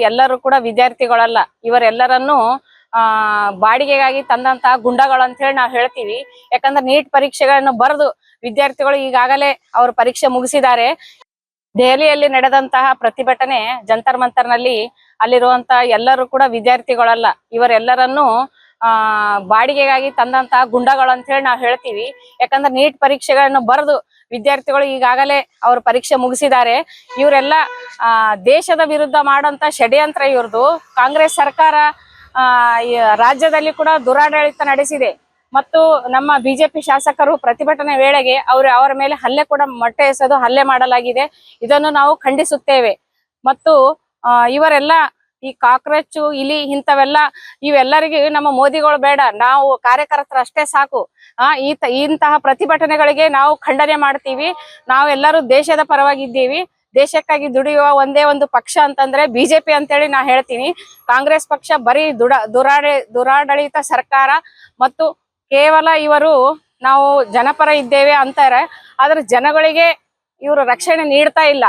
ಎಲ್ಲರೂ ಕೂಡ ವಿದ್ಯಾರ್ಥಿಗಳಲ್ಲ. ಇವರೆಲ್ಲರನ್ನು ಬಾಡಿಗೆಗಾಗಿ ತಂದಂತಹ ಗುಂಡಗಳು ಅಂತ ಹೇಳಿ ನಾವು ಹೇಳ್ತೀವಿ. ಯಾಕಂದ್ರೆ ನೀಟ್ ಪರೀಕ್ಷೆಗಳನ್ನು ಬರೆದು ವಿದ್ಯಾರ್ಥಿಗಳು ಈಗಾಗಲೇ ಅವ್ರ ಪರೀಕ್ಷೆ ಮುಗಿಸಿದ್ದಾರೆ. ದೆಹಲಿಯಲ್ಲಿ ನಡೆದಂತಹ ಪ್ರತಿಭಟನೆ ಜಂತರ್ ಮಂತರ್ನಲ್ಲಿ ಅಲ್ಲಿರುವಂತಹ ಎಲ್ಲರೂ ಕೂಡ ವಿದ್ಯಾರ್ಥಿಗಳಲ್ಲ. ಇವರೆಲ್ಲರನ್ನು ಬಾಡಿಗೆಗಾಗಿ ತಂದಂತಹ ಗುಂಡಗಳು ಅಂತ ಹೇಳಿ ನಾವು ಹೇಳ್ತೀವಿ. ಯಾಕಂದ್ರೆ ನೀಟ್ ಪರೀಕ್ಷೆಗಳನ್ನು ಬರೆದು ವಿದ್ಯಾರ್ಥಿಗಳು ಈಗಾಗಲೇ ಅವ್ರ ಪರೀಕ್ಷೆ ಮುಗಿಸಿದ್ದಾರೆ. ಇವರೆಲ್ಲ ದೇಶದ ವಿರುದ್ಧ ಮಾಡುವಂತ ಷಡ್ಯಂತ್ರ ಇವ್ರದು. ಕಾಂಗ್ರೆಸ್ ಸರ್ಕಾರ ರಾಜ್ಯದಲ್ಲಿ ಕೂಡ ದುರಾಡಳಿತ ನಡೆಸಿದೆ ಮತ್ತು ನಮ್ಮ ಬಿಜೆಪಿ ಶಾಸಕರು ಪ್ರತಿಭಟನೆ ವೇಳೆಗೆ ಅವರ ಮೇಲೆ ಹಲ್ಲೆ ಕೂಡ ಮೊಟ್ಟೆ ಎಸೆದು ಹಲ್ಲೆ ಮಾಡಲಾಗಿದೆ. ಇದನ್ನು ನಾವು ಖಂಡಿಸುತ್ತೇವೆ. ಮತ್ತು ಇವರೆಲ್ಲ ಈ ಕಾಕ್ರೋಚ್ ಇಲಿ ಇವೆಲ್ಲರಿಗೆ ನಮ್ಮ ಮೋದಿಗಳು ಬೇಡ, ನಾವು ಕಾರ್ಯಕರ್ತರು ಅಷ್ಟೇ ಸಾಕು. ಇಂತಹ ಪ್ರತಿಭಟನೆಗಳಿಗೆ ನಾವು ಖಂಡನೆ ಮಾಡ್ತೀವಿ. ನಾವೆಲ್ಲರೂ ದೇಶದ ಪರವಾಗಿದ್ದೀವಿ. ದೇಶಕ್ಕಾಗಿ ದುಡಿಯುವ ಒಂದೇ ಒಂದು ಪಕ್ಷ ಅಂತಂದ್ರೆ ಬಿಜೆಪಿ ಅಂತೇಳಿ ನಾ ಹೇಳ್ತೀನಿ. ಕಾಂಗ್ರೆಸ್ ಪಕ್ಷ ಬರೀ ದುರಾಡಳಿತ ಸರ್ಕಾರ ಮತ್ತು ಕೇವಲ ಇವರು ನಾವು ಜನಪರ ಇದ್ದೇವೆ ಅಂತಾರೆ. ಆದ್ರೆ ಜನಗಳಿಗೆ ಇವರು ರಕ್ಷಣೆ ನೀಡ್ತಾ ಇಲ್ಲ.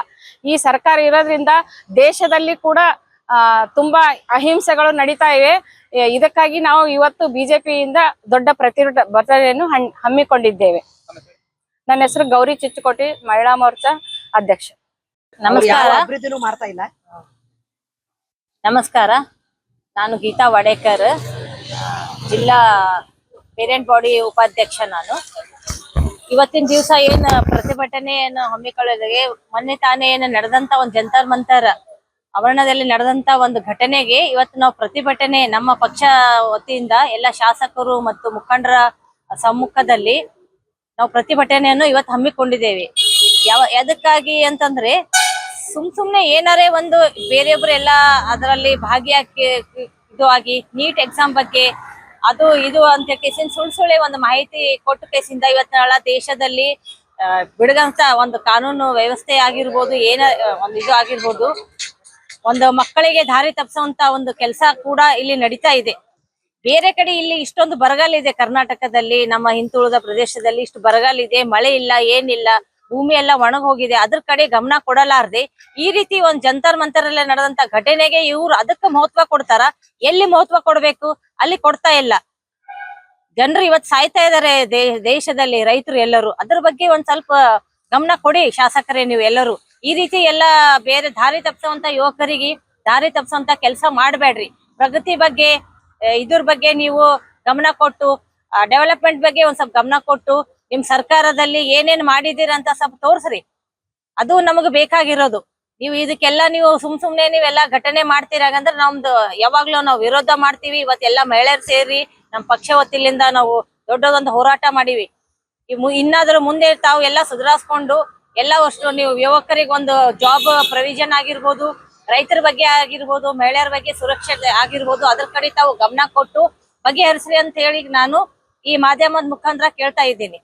ಈ ಸರ್ಕಾರ ಇರೋದ್ರಿಂದ ದೇಶದಲ್ಲಿ ಕೂಡ ತುಂಬಾ ಅಹಿಂಸೆಗಳು ನಡೀತಾ ಇವೆ. ಇದಕ್ಕಾಗಿ ನಾವು ಇವತ್ತು ಬಿಜೆಪಿಯಿಂದ ದೊಡ್ಡ ಪ್ರತಿಭಟನೆಯನ್ನು ಹಮ್ಮಿಕೊಂಡಿದ್ದೇವೆ. ನನ್ನ ಹೆಸರು ಗೌರಿ ಚಿಚ್ಚುಕೋಟಿ, ಮಹಿಳಾ ಮೋರ್ಚಾ ಅಧ್ಯಕ್ಷ. ನಮಸ್ಕಾರ. ನಾನು ಗೀತಾ ವಡೇಕರ್, ಜಿಲ್ಲಾ ಪೇರೆಂಟ್ ಬಾಡಿ ಉಪಾಧ್ಯಕ್ಷ. ನಾನು ಇವತ್ತಿನ ದಿವಸ ಏನ್ ಪ್ರತಿಭಟನೆಯನ್ನು ಹಮ್ಮಿಕೊಳ್ಳೋದಿಗೆ ಮೊನ್ನೆ ತಾನೇ ಏನು ನಡೆದಂತ ಒಂದು ಜಂತರ್ ಮಂತರ್ ಆವರಣದಲ್ಲಿ ನಡೆದಂತ ಒಂದು ಘಟನೆಗೆ ಇವತ್ತು ನಾವು ಪ್ರತಿಭಟನೆ ನಮ್ಮ ಪಕ್ಷ ವತಿಯಿಂದ ಎಲ್ಲ ಶಾಸಕರು ಮತ್ತು ಮುಖಂಡರ ಸಮ್ಮುಖದಲ್ಲಿ ನಾವು ಪ್ರತಿಭಟನೆಯನ್ನು ಇವತ್ತು ಹಮ್ಮಿಕೊಂಡಿದ್ದೇವೆ. ಎದಕ್ಕಾಗಿ ಅಂತಂದ್ರೆ ಸುಮ್ನೆ ಏನಾರೇ ಒಂದು ಬೇರೆಯೊಬ್ರು ಎಲ್ಲ ಅದರಲ್ಲಿ ಭಾಗಿಯಾಗಿ ಇದು ಆಗಿ ನೀಟ್ ಎಕ್ಸಾಮ್ ಬಗ್ಗೆ ಅದು ಇದು ಅಂತ ಕೇಸಿಂದ ಸುಳ್ಳೆ ಒಂದು ಮಾಹಿತಿ ಕೊಟ್ಟು ಕೇಸಿಂದ ಇವತ್ತಿನ ದೇಶದಲ್ಲಿ ಬಿಡಗಂತ ಒಂದು ಕಾನೂನು ವ್ಯವಸ್ಥೆ ಆಗಿರ್ಬೋದು, ಒಂದು ಇದು ಆಗಿರ್ಬೋದು, ಒಂದು ಮಕ್ಕಳಿಗೆ ದಾರಿ ತಪ್ಪಿಸುವಂತ ಒಂದು ಕೆಲಸ ಕೂಡ ಇಲ್ಲಿ ನಡೀತಾ ಇದೆ. ಬೇರೆ ಕಡೆ ಇಲ್ಲಿ ಇಷ್ಟೊಂದು ಬರಗಾಲ ಇದೆ, ಕರ್ನಾಟಕದಲ್ಲಿ ನಮ್ಮ ಹಿಂದುಳಿದ ಪ್ರದೇಶದಲ್ಲಿ ಇಷ್ಟು ಬರಗಾಲ ಇದೆ, ಮಳೆ ಇಲ್ಲ, ಏನಿಲ್ಲ, ಭೂಮಿ ಎಲ್ಲ ಒಣಗ್ ಹೋಗಿದೆ. ಅದ್ರ ಕಡೆ ಗಮನ ಕೊಡಲಾರ್ದೆ ಈ ರೀತಿ ಒಂದ್ ಜಂತರ್ ಮಂತರಲ್ಲೇ ನಡೆದಂತ ಘಟನೆಗೆ ಇವ್ರು ಅದಕ್ಕೆ ಮಹತ್ವ ಕೊಡ್ತಾರ. ಎಲ್ಲಿ ಮಹತ್ವ ಕೊಡ್ಬೇಕು ಅಲ್ಲಿ ಕೊಡ್ತಾ ಇಲ್ಲ. ಜನರು ಇವತ್ತು ಸಾಯ್ತಾ ಇದಾರೆ ದೇಶದಲ್ಲಿ, ರೈತರು ಎಲ್ಲರೂ. ಅದ್ರ ಬಗ್ಗೆ ಒಂದ್ ಸ್ವಲ್ಪ ಗಮನ ಕೊಡಿ ಶಾಸಕರೇ ನೀವು ಎಲ್ಲರೂ. ಈ ರೀತಿ ಎಲ್ಲ ಬೇರೆ ದಾರಿ ತಪ್ಪಿಸುವಂತ ಯುವಕರಿಗೆ ದಾರಿ ತಪ್ಪಿಸುವಂತ ಕೆಲಸ ಮಾಡಬೇಡ್ರಿ. ಪ್ರಗತಿ ಬಗ್ಗೆ ಇದ್ರ ಬಗ್ಗೆ ನೀವು ಗಮನ ಕೊಟ್ಟು ಡೆವಲಪ್ಮೆಂಟ್ ಬಗ್ಗೆ ಒಂದ್ ಸ್ವಲ್ಪ ಗಮನ ಕೊಟ್ಟು ನಿಮ್ ಸರ್ಕಾರದಲ್ಲಿ ಏನೇನ್ ಮಾಡಿದೀರ ಅಂತ ಸ್ವಲ್ಪ ತೋರ್ಸ್ರಿ. ಅದು ನಮಗ್ ಬೇಕಾಗಿರೋದು. ನೀವು ಇದಕ್ಕೆಲ್ಲ ನೀವು ಸುಮ್ನೆ ನೀವೆಲ್ಲಾ ಘಟನೆ ಮಾಡ್ತೀರಾಗಂದ್ರೆ ನಮ್ದು ಯಾವಾಗ್ಲೂ ನಾವು ವಿರೋಧ ಮಾಡ್ತೀವಿ. ಇವತ್ತೆಲ್ಲ ಮಹಿಳೆಯರು ಸೇರಿ ನಮ್ ಪಕ್ಷ ವತಿಯಿಂದ ನಾವು ದೊಡ್ಡದೊಂದು ಹೋರಾಟ ಮಾಡಿವಿ. ಇನ್ನಾದ್ರೂ ಮುಂದೆ ತಾವು ಎಲ್ಲ ಸುಧಾರಿಸ್ಕೊಂಡು ಎಲ್ಲ ಅಷ್ಟು ನೀವು ಯುವಕರಿಗೆ ಒಂದು ಜಾಬ್ ಪ್ರೊವಿಷನ್ ಆಗಿರ್ಬೋದು, ರೈತರ ಬಗ್ಗೆ ಆಗಿರ್ಬೋದು, ಮಹಿಳೆಯರ ಬಗ್ಗೆ ಸುರಕ್ಷತೆ ಆಗಿರ್ಬೋದು, ಅದ್ರ ಕಡೆ ತಾವು ಗಮನ ಕೊಟ್ಟು ಬಗೆಹರಿಸ್ರಿ ಅಂತ ಹೇಳಿ ನಾನು ಈ ಮಾಧ್ಯಮದ ಮುಖಾಂತರ ಕೇಳ್ತಾ ಇದ್ದೀನಿ.